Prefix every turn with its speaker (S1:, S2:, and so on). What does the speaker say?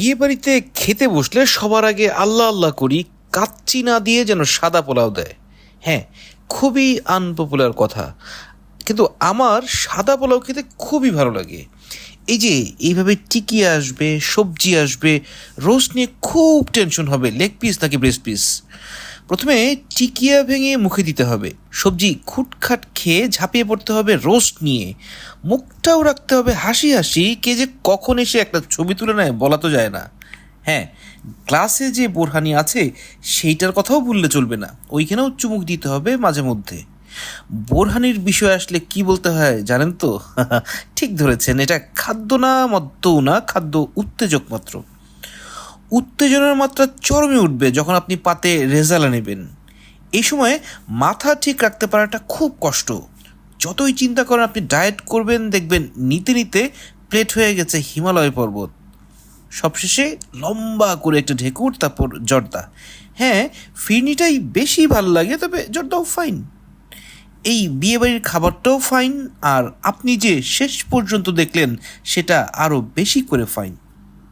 S1: বিয়ে বাড়িতে খেতে বসলে সবার আগে আল্লাহ আল্লাহ করি কাচ্চি না দিয়ে যেন সাদা পোলাও দেয়। হ্যাঁ, খুবই আনপপুলার কথা, কিন্তু আমার সাদা পোলাও খেতে খুবই ভালো লাগে। এই যে এইভাবে টিকিয়ে আসবে, সবজি আসবে, রোস্ট নিয়ে খুব টেনশন হবে, লেগ পিস নাকি ব্রেস্ট পিস। প্রথমে টিকিয়া ভেঙে মুখে দিতে হবে, সবজি খুটখাট খেয়ে ঝাঁপিয়ে পড়তে হবে রোস্ট নিয়ে, মুখটাও রাখতে হবে হাসি হাসি। কে যে কখন এসে একটা ছবি তুলে নেয় বলা তো যায় না। হ্যাঁ, গ্লাসে যে বোরহানি আছে সেইটার কথাও ভুললে চলবে না, ওইখানেও চুমুক দিতে হবে মাঝে মধ্যে। বোরহানির বিষয় আসলে কি বলতে হয় জানেন তো? ঠিক ধরেছেন, এটা খাদ্য না, মদ্যও না, খাদ্য উত্তেজক মাত্র। উত্তেজনার মাত্রা চরমে উঠবে যখন আপনি পাতে রেজালা নেবেন। এই সময় মাথা ঠিক রাখতে পারাটা খুব কষ্ট। যতই চিন্তা করেন আপনি ডায়েট করবেন, দেখবেন নিতে নিতে প্লেট হয়ে গেছে হিমালয় পর্বত। সবশেষে লম্বা করে একটা ঢেকুর, তারপর জর্দা। হ্যাঁ, ফিরনিটাই বেশি ভালো লাগে, তবে জর্দাও ফাইন। এই বিয়েবাড়ির খাবারটাও ফাইন, আর আপনি যে শেষ পর্যন্ত দেখলেন সেটা আরও বেশি করে ফাইন।